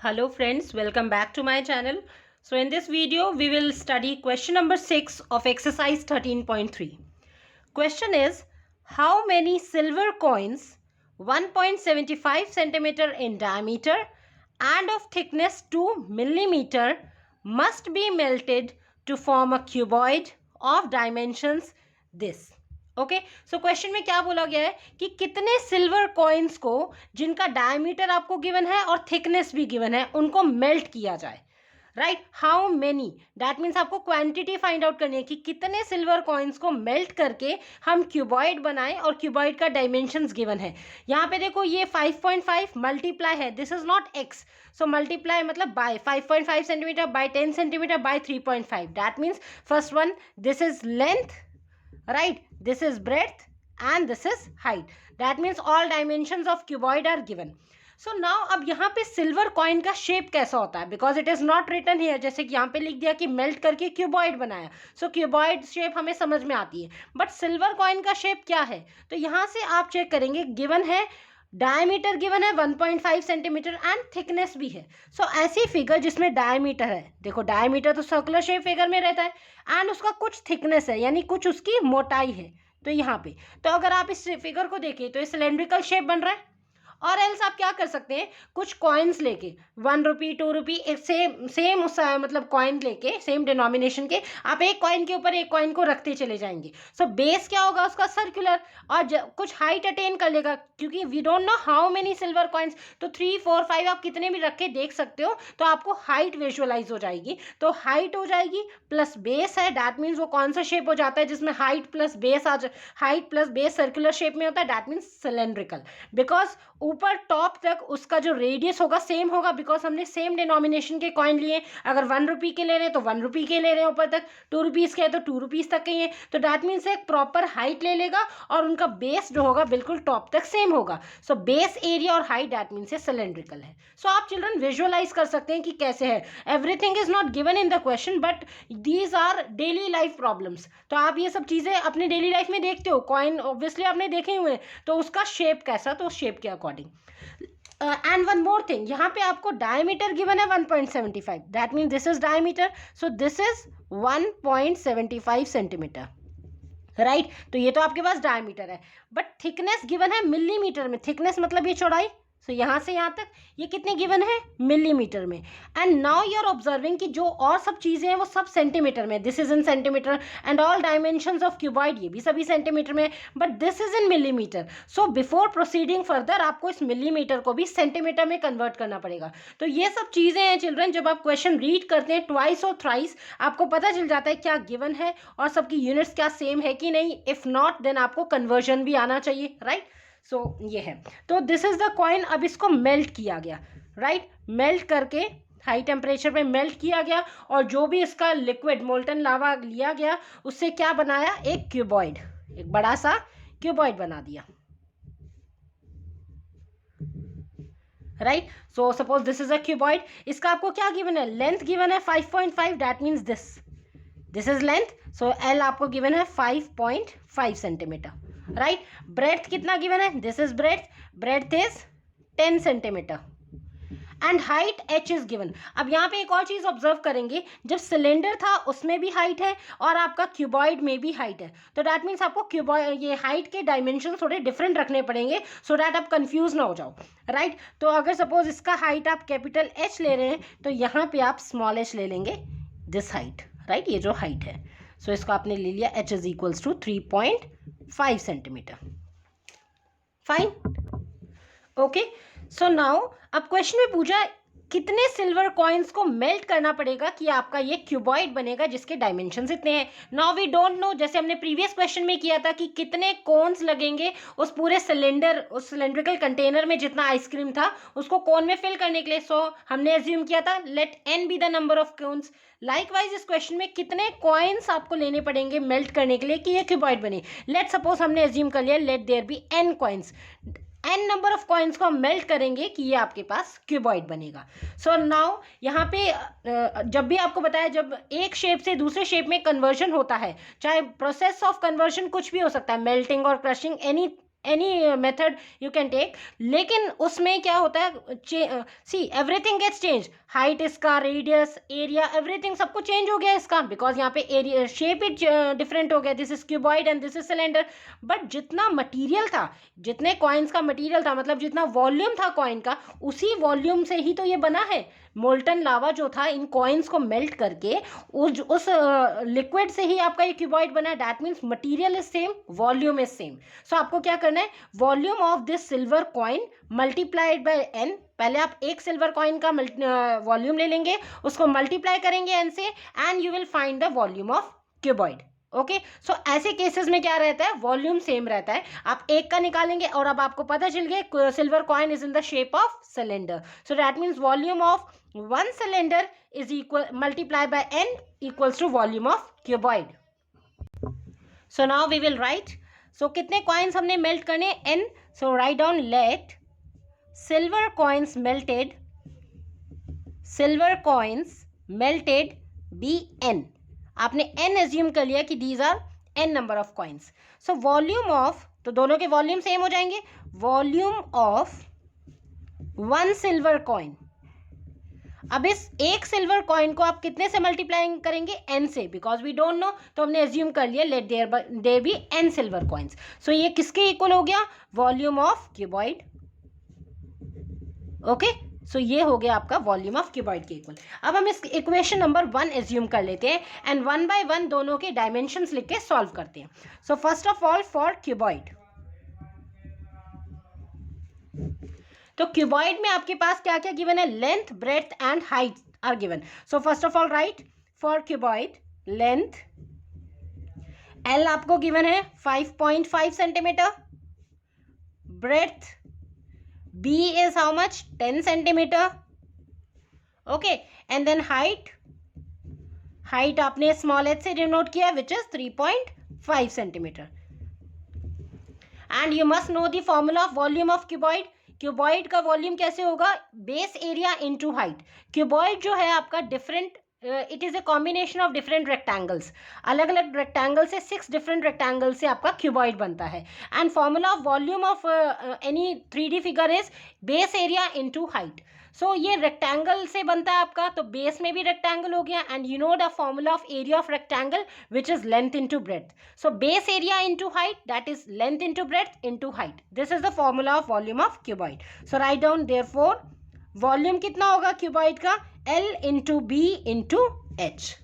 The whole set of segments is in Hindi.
Hello friends, welcome back to my channel. So in this video, we will study question number 6 of exercise 13.3. Question is, how many silver coins 1.75 centimeter in diameter and of thickness 2 millimeter must be melted to form a cuboid of dimensions this? Okay so question में क्या बोला गया है कि कितने सिल्वर कॉइन्स को जिनका डायमीटर आपको गिवन है और थिकनेस भी गिवन है उनको मेल्ट किया जाए. Right, how many, that means आपको क्वांटिटी फाइंड आउट करनी है कि कितने सिल्वर कॉइन्स को मेल्ट करके हम क्यूबॉइड बनाएं और क्यूबॉइड का डायमेंशंस गिवन है. यहाँ पे देखो ये 5.5 मल्टीप्लाई है, this is not x, so multiply मतलब by 5.5 centimetre by 10 centimetre by 3.5. That means first one, this is length, right, this is breadth and this is height. That means all dimensions of cuboid are given. So now अब यहाँ पे सिल्वर कॉइन का शेप कैसा होता है, because it is not written here. जैसे कि यहाँ पे लिख दिया कि मेल्ट करके क्यूबॉइड बनाया, सो क्यूबॉइड शेप हमें समझ में आती है, बट सिल्वर कॉइन का शेप क्या है. तो यहाँ से आप चेक करेंगे, गिवन है डायमीटर गिवन है 1.5 सेंटीमीटर एंड थिकनेस भी है. सो ऐसी फिगर जिसमें डायमीटर है, देखो डायमीटर तो सर्कुलर शेप फिगर में रहता है एंड उसका कुछ थिकनेस है यानी कुछ उसकी मोटाई है. तो यहाँ पे तो अगर आप इस फिगर को देखें तो ये सिलेंड्रिकल शेप बन रहा है. और एल्स आप क्या कर सकते हैं, कुछ कॉइन्स लेके 1 रुपी 2 रुपी एक सेम उस मतलब कॉइन लेके सेम डिनोमिनेशन के आप एक कॉइन के ऊपर एक कॉइन को रखते चले जाएंगे. सो बेस क्या होगा उसका, सर्कुलर, और कुछ हाइट अटेन कर लेगा, क्योंकि we don't know how many silver coins. तो 3 4 5 आप कितने भी रख के देख सकते हो, तो आपको हाइट विजुअलाइज हो जाएगी. तो हाइट हो जाएगी प्लस बेस है, दैट मीन्स वो कौन सा शेप हो जाता है जिसमें height plus base height plus base circular shape में होता है, दैट मीन्स सिलेंड्रिकल. बिकॉज ऊपर टॉप तक उसका जो रेडियस होगा सेम होगा, बिकॉज हमने सेम डिनोमिनेशन के कॉइन लिए. अगर 1 रुपी के ले रहे हैं तो 1 रुपी के ले रहे हैं ऊपर तक, 2 रुपीज़ के हैं तो 2 रुपीज़ तक के हैं. तो डैट मीन्स एक प्रॉपर हाइट ले लेगा और उनका बेस जो होगा बिल्कुल टॉप तक सेम होगा. सो बेस एरिया और हाइट डैट मीन्स सिलेंड्रिकल है. सो आप चिल्ड्रन विजुअलाइज कर सकते हैं कि कैसे है. Everything is not given in the question but these are daily life problems. तो आप ये सब चीज़ें अपनी डेली लाइफ में देखते हो, कॉइन ऑब्वियसली आपने देखे हुए, तो उसका शेप कैसा, तो शेप के according. And one more thing, यहाँ पे आपको डायमीटर गिवन है 1.75, that mean this is diameter, so this is 1.75 centimetre. Right, तो ये तो आपके पास डायमीटर है, बट थिकनेस गिवन है मिलीमीटर में. थिकनेस मतलब ये चौड़ाई, सो यहाँ से यहाँ तक ये कितने गिवन है, मिलीमीटर में. And now you are observing कि जो और सब चीज़ें हैं वो सब सेंटीमीटर में, this is in centimetre and all dimensions of cuboid ये भी सभी सेंटीमीटर में, but this is in millimetre. So before proceeding further आपको इस मिलीमीटर को भी सेंटीमीटर में कन्वर्ट करना पड़ेगा. तो ये सब चीज़ें हैं चिल्ड्रन, जब आप क्वेश्चन रीड करते हैं ट्वाइस और थ्राइस आपको पता चल जाता है क्या गिवन है और सबकी यूनिट्स क्या सेम है कि नहीं. इफ नॉट देन आपको कन्वर्जन भी आना चाहिए. राइट, सो ये है. तो दिस इज द कॉइन. अब इसको मेल्ट किया गया, राइट, मेल्ट करके हाई टेम्परेचर पे मेल्ट किया गया और जो भी इसका लिक्विड मोल्टन लावा लिया गया उससे क्या बनाया, एक क्यूबॉइड, एक बड़ा सा क्यूबॉइड बना दिया. Right, so suppose this is a cuboid. इसका आपको क्या गिवन है, लेंथ गिवन है 5.5, that means this is length. So L आपको गिवन है 5.5 सेंटीमीटर. राइट, ब्रेड्थ कितना गिवन है, this is breadth is 10 centimetre and height h is given. अब यहाँ पे एक और चीज ऑब्जर्व करेंगे, जब सिलेंडर था उसमें भी हाइट है और आपका क्यूबॉइड में भी हाइट है, तो दैट मीन्स आपको क्यूबॉइड ये हाइट के डायमेंशन थोड़े डिफरेंट रखने पड़ेंगे सो दैट आप कंफ्यूज ना हो जाओ. राइट, तो अगर सपोज इसका हाइट आप कैपिटल H ले रहे हैं तो यहाँ पे आप स्मॉल h ले लेंगे, दिस हाइट. राइट, ये जो हाइट है, सो इसको आपने ले लिया h is equals to 3.5 centimetre. Fine, okay. So now अब क्वेश्चन में पूछा कितने सिल्वर कॉइन्स को मेल्ट करना पड़ेगा कि आपका ये क्यूबॉइड बनेगा जिसके डायमेंशंस इतने हैं. नाउ वी डोंट नो, जैसे हमने प्रीवियस क्वेश्चन में किया था कि कितने कोन्स लगेंगे उस पूरे सिलेंडर, उस सिलेंड्रिकल कंटेनर में जितना आइसक्रीम था उसको कोन में फिल करने के लिए. सो हमने एज्यूम किया था let n be the number of cones. Likewise इस क्वेश्चन में कितने कॉइन्स आपको लेने पड़ेंगे मेल्ट करने के लिए कि ये क्यूबॉइड बने. लेट सपोज हमने एज्यूम कर लिया let there be n coins, n number of coins को हम मेल्ट करेंगे कि ये आपके पास क्यूबॉइड बनेगा. सो नाउ यहाँ पे जब भी आपको बताया जब एक शेप से दूसरे शेप में कन्वर्जन होता है, चाहे प्रोसेस ऑफ कन्वर्जन कुछ भी हो सकता है, मेल्टिंग और crushing, any any method you can take, लेकिन उसमें क्या होता है, see everything gets change, height इसका, रेडियस, एरिया, एवरीथिंग सब कुछ चेंज हो गया इसका, बिकॉज यहाँ पे एरिया शेप ही डिफरेंट हो गया, this is cuboid and this is cylinder. But जितना मटीरियल था, जितने कॉइन्स का मटीरियल था, मतलब जितना वॉल्यूम था कॉइन का, उसी वॉल्यूम से ही तो ये बना है। मोल्टन लावा जो था इन कॉइन्स को मेल्ट करके उस लिक्विड से ही आपका ये क्यूबॉइड बना है। That means material is same, volume is same. So आपको क्या करना है, volume of this silver coin multiplied by n. पहले आप एक सिल्वर कॉइन का वॉल्यूम ले लेंगे, उसको मल्टीप्लाई करेंगे एन से, and you will find the volume of cuboid. Okay, so ऐसे केसेस में क्या रहता है, वॉल्यूम सेम रहता है। आप एक का निकालेंगे और अब आपको पता चल गया silver coin is in the shape of cylinder, so that means volume of one cylinder is equal multiply by n equals to volume of cuboid. So now we will write, so कितने कॉइन्स हमने मेल्ट करने, n, so write down let silver coins melted be n। आपने n एज्यूम कर लिया कि these are n number of coins. So volume of, तो दोनों के वॉल्यूम सेम हो जाएंगे, volume of one silver coin. अब इस एक सिल्वर कॉइन को आप कितने से मल्टीप्लाई करेंगे, n से, बिकॉज वी डोंट नो, तो हमने एज्यूम कर लिया let there be n silver coins. So ये किसके इक्वल हो गया, volume of cuboid. Okay, so ये हो गया आपका वॉल्यूम ऑफ क्यूबॉइड के इक्वल। अब हम इस इक्वेशन नंबर 1 एज्यूम कर लेते हैं एंड वन बाय वन दोनों के डायमेंशंस लिख के सॉल्व करते हैं। So first of all for cuboid, तो क्यूबॉइड में आपके पास क्या क्या गिवन है, length, breadth and height are given. So first of all write for cuboid length, L आपको गिवन है 5.5 centimetre, breadth B is how much, 10 centimeter, okay, and then height आपने small h से denote किया which is 3.5 centimeter, and you must know the formula of volume of cuboid। Cuboid का वॉल्यूम कैसे होगा, base area into height. Cuboid जो है आपका different, it is a combination of different rectangles, अलग अलग रेक्टेंगल से 6 डिफरेंट रेक्टेंगल से आपका क्यूबॉइड बनता है। And formula of volume of any 3D figure is base area into height. So ये रेक्टेंगल से बनता है आपका, तो बेस में भी रेक्टेंगल हो गया, and you know the formula of area of rectangle which is length into breadth. So base area into height, that is length into breadth into height. This is the formula of volume of cuboid. So write down therefore volume कितना होगा क्यूबॉइड का, L into B into H.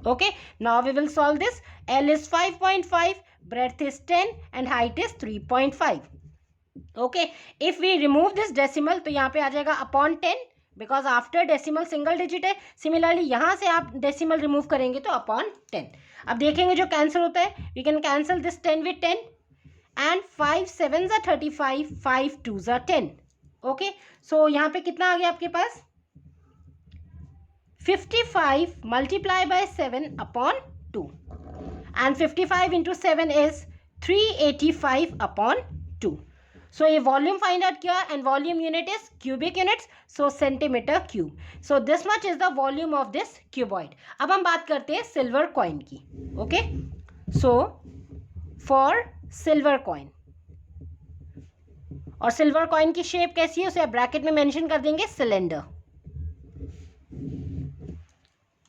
Okay, now we will solve this. L is 5.5, breadth is 10 and height is 3.5. Okay, if we remove this decimal तो यहाँ पे आ जाएगा upon 10, because after decimal single digit है। Similarly यहाँ से आप decimal remove करेंगे तो upon 10। अब देखेंगे जो cancel होता है, we can cancel this 10 with 10 and 5 7s are 35, 5 2s are 10. Okay, so यहाँ पे कितना आ गया आपके पास, 55 multiply by 7 upon 2, and 55 into 7 is 385 upon 2. So ये volume find out किया and volume unit is cubic units, so centimeter cube. So this much is the volume of this cuboid. अब हम बात करते हैं silver coin की। Okay, so for silver coin, और silver coin की shape कैसी है उसे आप ब्रैकेट में मेंशन कर देंगे, सिलेंडर।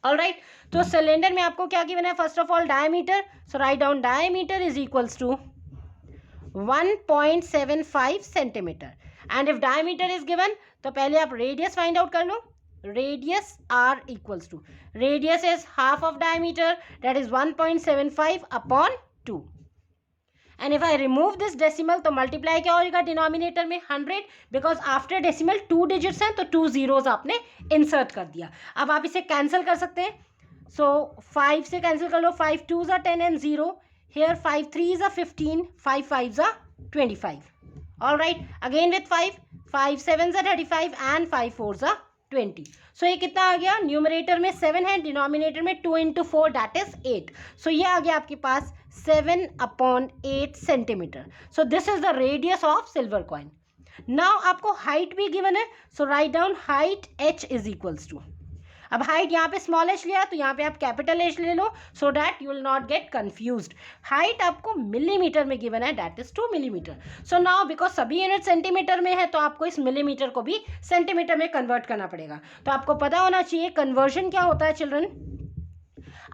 ऑलराइट, तो सिलेंडर में आपको क्या गिवन है, first of all diameter. So write down diameter is equals to 1.75 centimetre, and if diameter is given तो पहले आप रेडियस फाइंड आउट कर लो। Radius r equals to, radius is half of diameter, that is 1.75 upon 2, and if I remove this decimal तो मल्टीप्लाई क्या होगा डिनोमिनेटर में 100, बिकॉज आफ्टर डेसिमल 2 डिजिट्स हैं तो 2 जीरोज आपने इंसर्ट कर दिया। अब आप इसे कैंसिल कर सकते हैं, सो 5 से कैंसिल कर लो, 5 2s are 10 and 0, here 5 3s are 15, 5 5s are 25. All right, again with 5 7s are 35 and 5 4s are 20. सो ये कितना आ गया, न्यूमरेटर में 7 है, डिनोमिनेटर में 2 into 4 दैट इज 8। सो ये आ गया आपके पास 7 upon 8 centimetre. So this is the radius of silver coin. Now आपको हाइट भी गिवन है, so write down height h is equals to, अब हाइट यहाँ पे स्मॉल h लिया तो यहाँ पे आप कैपिटल H ले लो, so that you will not get confused. Height आपको मिलीमीटर में गिवन है, that is 2 millimetre. So now because सभी यूनिट सेंटीमीटर में है तो आपको इस मिलीमीटर को भी सेंटीमीटर में कन्वर्ट करना पड़ेगा. तो आपको पता होना चाहिए कन्वर्जन क्या होता है चिल्ड्रन.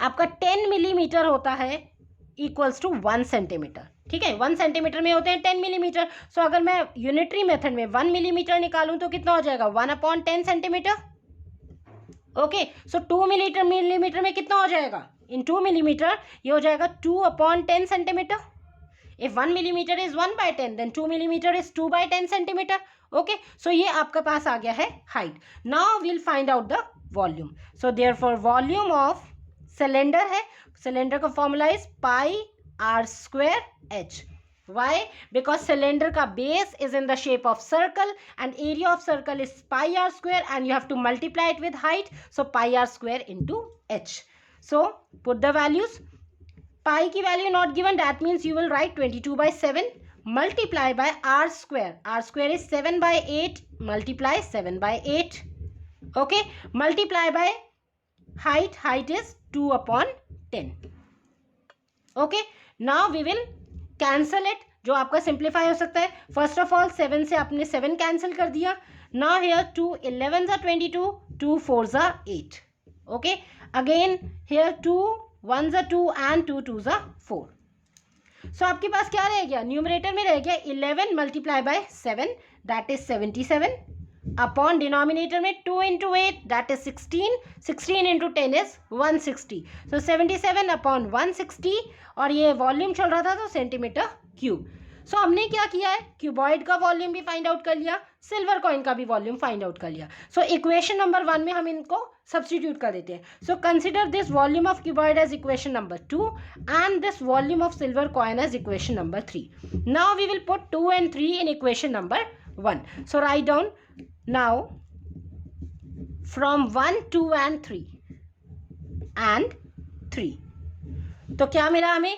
आपका 10 मिलीमीटर होता है इक्वल्स टू 1 सेंटीमीटर. ठीक है, 1 सेंटीमीटर में होते हैं 10 मिलीमीटर. सो अगर मैं यूनिटरी मेथड में 1 मिलीमीटर निकालूं तो कितना हो जाएगा, 1/10 सेंटीमीटर. ओके, सो 2 मिलीमीटर में कितना हो जाएगा, इन 2 मिलीमीटर ये हो जाएगा 2/10 centimetre. If 1 millimetre is 1/10 then 2 millimetre is 2/10 centimetre. Okay, so ये आपका पास आ गया है height. Now we'll find out the volume. So therefore volume of cylinder है, सिलेंडर का formula is pi r square h. Why? Because cylinder का base is in the shape of circle and area of circle is pi r square and you have to multiply it with height. So pi r square into h. So put the values. Pi की value not given, that means you will write 22/7 multiply by r square. R square is 7/8 multiply 7/8. Okay, multiply by height. Height is 2/10. Okay, now we will cancel it. जो आपका सिंप्लीफाई हो सकता है. फर्स्ट ऑफ ऑल 7 से आपने 7 कैंसिल कर दिया. Now here 2 11s are 22, 2 4s are 8. Okay, again here 2 1s are 2 and 2 2s are 4. सो आपके पास क्या रह गया, न्यूमरेटर में रह गया 11 multiply by 7 that is 77 upon denominator में 2 into 8 that is 16. 16 into 10 is 160. So 77 upon 160 और ये वॉल्यूम चल रहा था तो सेंटीमीटर क्यूब. सो हमने क्या किया है, क्यूबॉइड का वॉल्यूम भी फाइंड आउट कर लिया, सिल्वर कॉइन का भी वॉल्यूम फाइंड आउट कर लिया. सो इक्वेशन नंबर 1 में हम इनको सब्सटीट्यूट कर देते हैं. So consider this volume of cuboid as equation number 2 and this volume of silver coin as equation number 3. Now we will put 2 and 3 in equation number 1. So write down now from 1 2 and 3 तो क्या मिला हमें,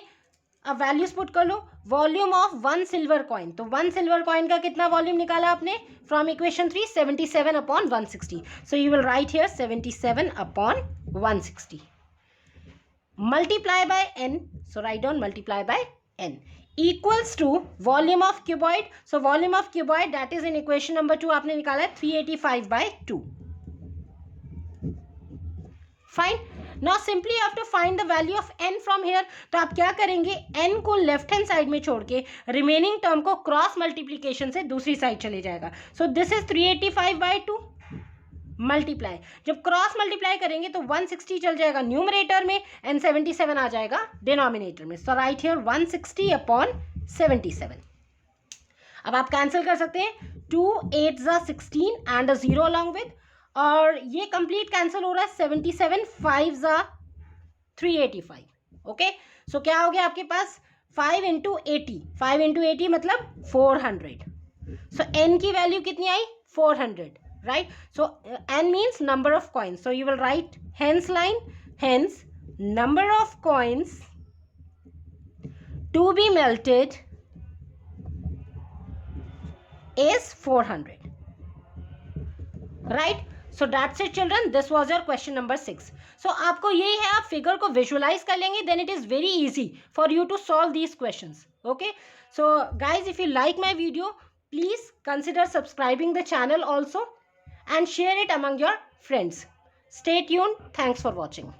अब वैल्यूज पुट कर लो. वॉल्यूम ऑफ 1 सिल्वर कॉइन, तो 1 सिल्वर कॉइन का कितना वॉल्यूम निकाला आपने from equation 3, 77 upon 160. So you will write here 77 upon 160 multiply by n. So write down multiply by n equals to volume of cuboid. So volume of cuboid that is in equation number 2 आपने निकाला है 385/2. Fine. Now simply you have to find the value of n from here. तो आप क्या करेंगे, n को लेफ्ट हैंड साइड में छोड़ के रिमेनिंग टर्म को क्रॉस मल्टीप्लीकेशन से दूसरी साइड चले जाएगा. सो दिस इज 385/2 मल्टीप्लाई. जब क्रॉस मल्टीप्लाई करेंगे तो 160 चल जाएगा न्यूमरेटर में एंड 77 आ जाएगा डिनोमिनेटर में. सो राइट हियर 160 अपॉन 77. अब आप कैंसिल कर सकते हैं. 2 8s are 16 and a 0 along with, और ये कंप्लीट कैंसिल हो रहा है. 77 5s are 385. ओके, सो क्या हो गया आपके पास 5 into 80. 5 into 80 मतलब 400. सो n की वैल्यू कितनी आई, 400. Right, so n means number of coins, so you will write hence line, hence number of coins to be melted is 400. Right, so that's it children, this was your question number 6. so आपको यही है, आप फिगर को विजुअलाइज कर लेंगे then it is very easy for you to solve these questions. Okay, so guys, if you like my video, please consider subscribing the channel also and share it among your friends. Stay tuned. Thanks for watching.